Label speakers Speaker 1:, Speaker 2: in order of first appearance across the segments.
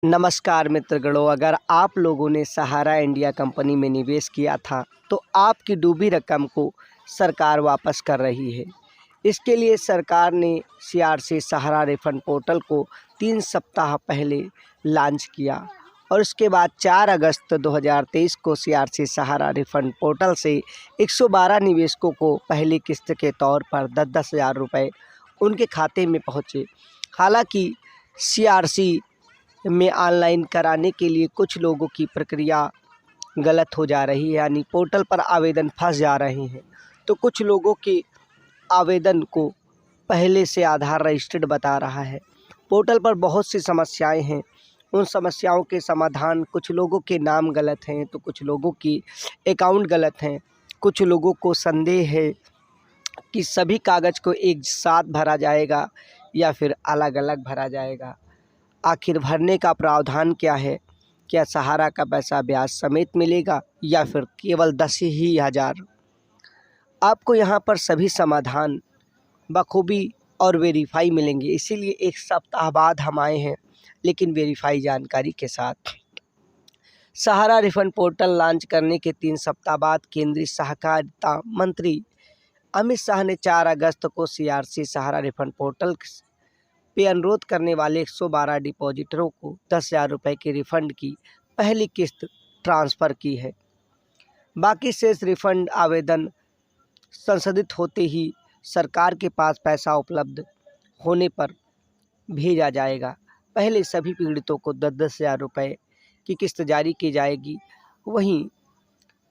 Speaker 1: नमस्कार मित्रगणों, अगर आप लोगों ने सहारा इंडिया कंपनी में निवेश किया था तो आपकी डूबी रकम को सरकार वापस कर रही है। इसके लिए सरकार ने सीआरसी सहारा रिफंड पोर्टल को 3 सप्ताह पहले लॉन्च किया और उसके बाद 4 अगस्त 2023 को सीआरसी सहारा रिफंड पोर्टल से 112 निवेशकों को पहली किस्त के तौर पर 10-10 हज़ार रुपये उनके खाते में पहुँचे। हालांकि सीआरसी में ऑनलाइन कराने के लिए कुछ लोगों की प्रक्रिया गलत हो जा रही है, यानी पोर्टल पर आवेदन फंस जा रहे हैं। तो कुछ लोगों के आवेदन को पहले से आधार रजिस्टर्ड बता रहा है। पोर्टल पर बहुत सी समस्याएं हैं। उन समस्याओं के समाधान, कुछ लोगों के नाम गलत हैं तो कुछ लोगों की अकाउंट गलत हैं। कुछ लोगों को संदेह है कि सभी कागज़ को एक साथ भरा जाएगा या फिर अलग अलग भरा जाएगा। आखिर भरने का प्रावधान क्या है? क्या सहारा का पैसा ब्याज समेत मिलेगा या फिर केवल 10 ही हज़ार? आपको यहाँ पर सभी समाधान बखूबी और वेरीफाई मिलेंगे। इसीलिए 1 सप्ताह बाद हम आए हैं, लेकिन वेरीफाई जानकारी के साथ। सहारा रिफंड पोर्टल लॉन्च करने के 3 सप्ताह बाद केंद्रीय सहकारिता मंत्री अमित शाह ने 4 अगस्त को सीआरसी सहारा रिफंड पोर्टल पे अनुरोध करने वाले 112 डिपॉजिटरों को 10 हज़ार रुपये के रिफंड की पहली किस्त ट्रांसफ़र की है। बाकी शेष रिफंड आवेदन संशोधित होते ही सरकार के पास पैसा उपलब्ध होने पर भेजा जाएगा। पहले सभी पीड़ितों को 10-10 हज़ार रुपये की किस्त जारी की जाएगी। वहीं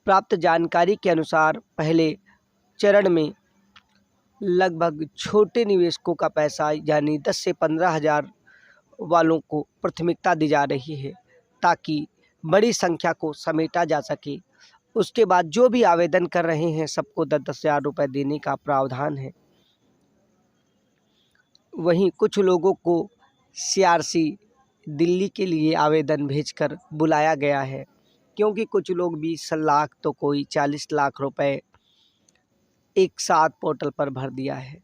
Speaker 1: प्राप्त जानकारी के अनुसार पहले चरण में लगभग छोटे निवेशकों का पैसा यानी 10 से 15 हज़ार वालों को प्राथमिकता दी जा रही है, ताकि बड़ी संख्या को समेटा जा सके। उसके बाद जो भी आवेदन कर रहे हैं सबको 10-10 हज़ार रुपये देने का प्रावधान है। वहीं कुछ लोगों को सीआरसी दिल्ली के लिए आवेदन भेजकर बुलाया गया है, क्योंकि कुछ लोग 20 लाख तो कोई 40 लाख रुपए एक साथ पोर्टल पर भर दिया है।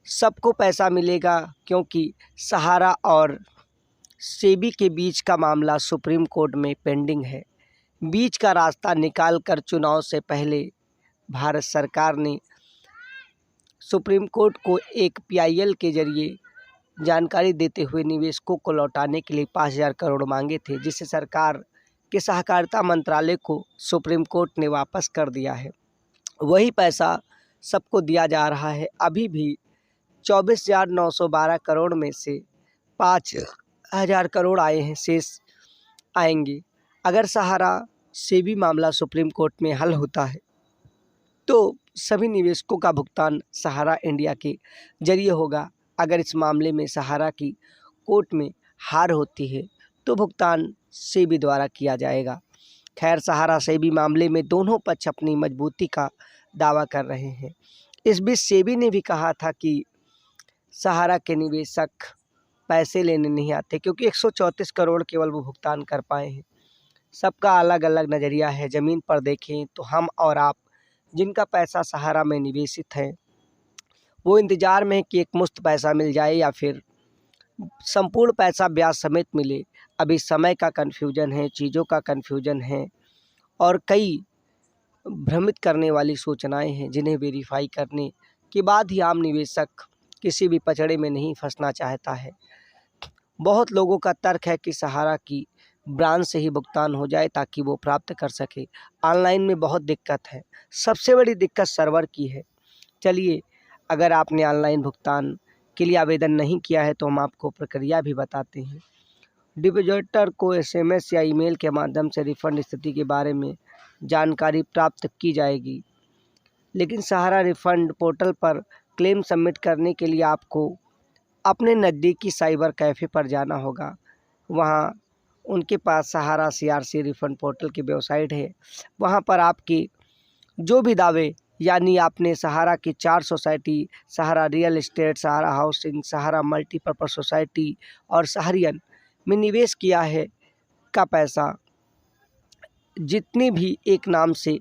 Speaker 1: सबको पैसा मिलेगा, क्योंकि सहारा और सेबी के बीच का मामला सुप्रीम कोर्ट में पेंडिंग है। बीच का रास्ता निकालकर चुनाव से पहले भारत सरकार ने सुप्रीम कोर्ट को एक पीआईएल के जरिए जानकारी देते हुए निवेशकों को लौटाने के लिए 5,000 करोड़ मांगे थे, जिसे सरकार के सहकारिता मंत्रालय को सुप्रीम कोर्ट ने वापस कर दिया है। वही पैसा सबको दिया जा रहा है। अभी भी 24,912 करोड़ में से 5,000 करोड़ आए हैं, शेष आएंगे। अगर सहारा से भी मामला सुप्रीम कोर्ट में हल होता है तो सभी निवेशकों का भुगतान सहारा इंडिया के जरिए होगा। अगर इस मामले में सहारा की कोर्ट में हार होती है तो भुगतान सेबी द्वारा किया जाएगा। खैर, सहारा सेबी मामले में दोनों पक्ष अपनी मजबूती का दावा कर रहे हैं। इस बीच सेबी ने भी कहा था कि सहारा के निवेशक पैसे लेने नहीं आते, क्योंकि 134 करोड़ केवल वो भुगतान कर पाए हैं। सबका अलग अलग नज़रिया है। ज़मीन पर देखें तो हम और आप जिनका पैसा सहारा में निवेशित है वो इंतज़ार में है कि एक मुश्त पैसा मिल जाए या फिर संपूर्ण पैसा ब्याज समेत मिले। अभी समय का कन्फ्यूजन है, चीज़ों का कन्फ्यूजन है और कई भ्रमित करने वाली सूचनाएं हैं, जिन्हें वेरीफाई करने के बाद ही आम निवेशक किसी भी पचड़े में नहीं फंसना चाहता है। बहुत लोगों का तर्क है कि सहारा की ब्रांच से ही भुगतान हो जाए ताकि वो प्राप्त कर सके। ऑनलाइन में बहुत दिक्कत है। सबसे बड़ी दिक्कत सर्वर की है। चलिए, अगर आपने ऑनलाइन भुगतान के लिए आवेदन नहीं किया है तो हम आपको प्रक्रिया भी बताते हैं। डिपॉजिटर को एसएमएस या ईमेल के माध्यम से रिफंड स्थिति के बारे में जानकारी प्राप्त की जाएगी, लेकिन सहारा रिफंड पोर्टल पर क्लेम सबमिट करने के लिए आपको अपने नज़दीकी साइबर कैफ़े पर जाना होगा। वहाँ उनके पास सहारा सीआरसी रिफंड पोर्टल की वेबसाइट है। वहाँ पर आपके जो भी दावे, यानी आपने सहारा की 4 सोसाइटी, सहारा रियल एस्टेट, सहारा हाउसिंग, सहारा मल्टीपर्पज़ सोसाइटी और सहारियन में निवेश किया है का पैसा, जितनी भी एक नाम से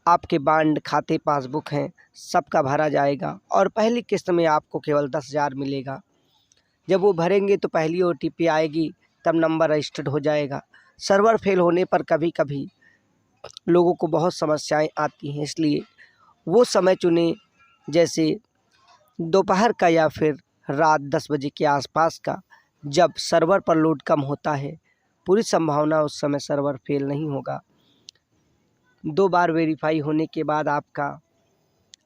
Speaker 1: आपके बांड खाते पासबुक हैं, सबका भरा जाएगा और पहली किस्त में आपको केवल 10,000 मिलेगा। जब वो भरेंगे तो पहली ओटीपी आएगी, तब नंबर रजिस्टर्ड हो जाएगा। सर्वर फेल होने पर कभी कभी लोगों को बहुत समस्याएं आती हैं, इसलिए वो समय चुनें जैसे दोपहर का या फिर रात 10 बजे के आसपास का, जब सर्वर पर लोड कम होता है। पूरी संभावना उस समय सर्वर फेल नहीं होगा। 2 बार वेरीफाई होने के बाद आपका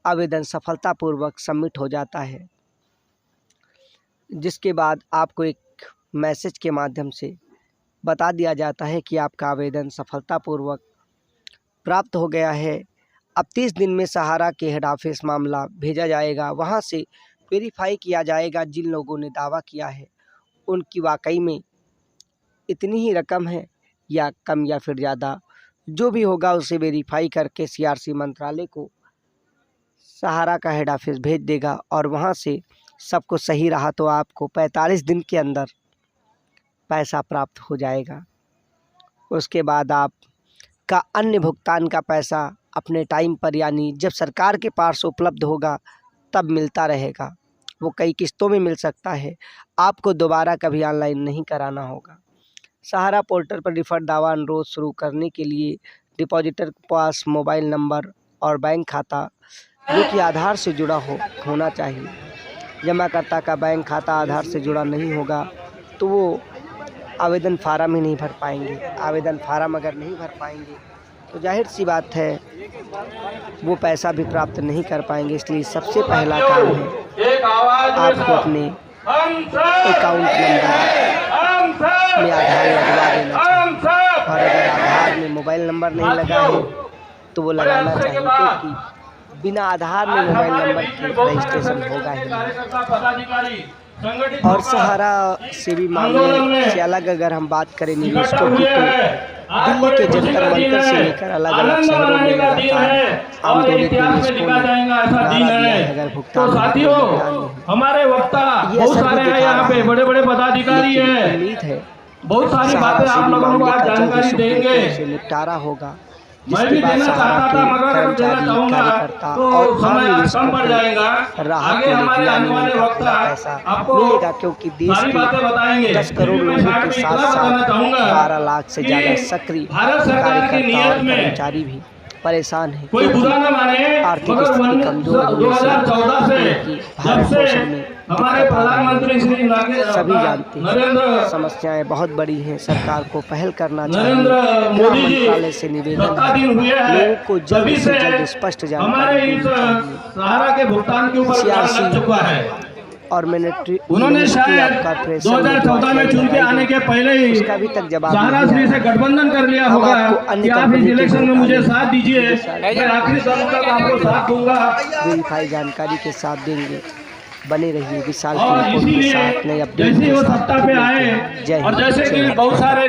Speaker 1: आवेदन सफलतापूर्वक सबमिट हो जाता है, जिसके बाद आपको एक मैसेज के माध्यम से बता दिया जाता है कि आपका आवेदन सफलतापूर्वक प्राप्त हो गया है। अब 30 दिन में सहारा के हेड ऑफिस मामला भेजा जाएगा। वहां से वेरीफाई किया जाएगा जिन लोगों ने दावा किया है उनकी वाकई में इतनी ही रकम है या कम या फिर ज़्यादा, जो भी होगा उसे वेरीफाई करके सीआरसी मंत्रालय को सहारा का हेड ऑफिस भेज देगा और वहां से सबको सही रहा तो आपको 45 दिन के अंदर पैसा प्राप्त हो जाएगा। उसके बाद आपका अन्य भुगतान का पैसा अपने टाइम पर, यानी जब सरकार के पास उपलब्ध होगा तब मिलता रहेगा। वो कई किस्तों में मिल सकता है। आपको दोबारा कभी ऑनलाइन नहीं कराना होगा। सहारा पोर्टल पर रिफंड दावा अनुरोध शुरू करने के लिए डिपॉजिटर के पास मोबाइल नंबर और बैंक खाता जो कि आधार से जुड़ा होना चाहिए। जमाकर्ता का बैंक खाता आधार से जुड़ा नहीं होगा तो वो आवेदन फार्म ही नहीं भर पाएंगे। आवेदन फार्म अगर नहीं भर पाएंगे तो जाहिर सी बात है वो पैसा भी प्राप्त नहीं कर पाएंगे। इसलिए सबसे पहला काम है आपको अपने अकाउंट नंबर में आधार लगवा देना चाहिए, और अगर आधार में मोबाइल नंबर नहीं लगा है तो वो लगाना चाहिए, क्योंकि बिना आधार में मोबाइल नंबर की रजिस्ट्रेशन होगा ही नहीं। और सहारा से भी मामले से अलग अगर हम बात करें निवेशकों की, तो दिल्ली के जंतर मंतर से लेकर अलग अलग शहरों में लगातार आंदोलित निवेशकों ने नारा दिया है अगर भुगतान
Speaker 2: हमारे वक्ता बहुत सारे हैं, यहाँ पे बड़े बड़े पदाधिकारी हैं।
Speaker 1: उम्मीद है
Speaker 2: बहुत सारी बातें आप लोगों को आज जानकारी देंगे।
Speaker 1: निपटारा होगा,
Speaker 2: मैं भी देना चाहता था मगर अगर देना चाहूँगा तो समय कम पड़ जाएगा। आगे हमारे आने वाले वक्ता आपको
Speaker 1: मिलेगा, क्योंकि देश
Speaker 2: सारी बातें बताएंगे।
Speaker 1: 10 करोड़ लोगों के साथ 12 लाख से ज़्यादा सक्रिय कार्यकर्ता और कर्मचारी भी परेशान है।
Speaker 2: कोई बुरा न माने,
Speaker 1: आर्थिक स्थिति कमजोर
Speaker 2: 2014 से जब से हमारे प्रधानमंत्री श्री
Speaker 1: सभी जानते हैं समस्याएं बहुत बड़ी हैं। सरकार को पहल करना चाहिए। मंत्रालय से निवेदन लोगों को जल्द से जल्द स्पष्ट जानकारी
Speaker 2: सहारा के भुगतान के ऊपर लग चुका है।
Speaker 1: और
Speaker 2: उन्होंने शायद 2014 में चुन के आने के पहले ही सहारा श्री से गठबंधन कर लिया होगा कि आप इस इलेक्शन में मुझे साथ दीजिए, मैं आखिरी समय तक आपको साथ दूंगा।
Speaker 1: वेरीफाई जानकारी के साथ देंगे। बने रहिए विशाल
Speaker 2: और इसीलिए जैसे वो सत्ता पे आए और जैसे कि बहुत सारे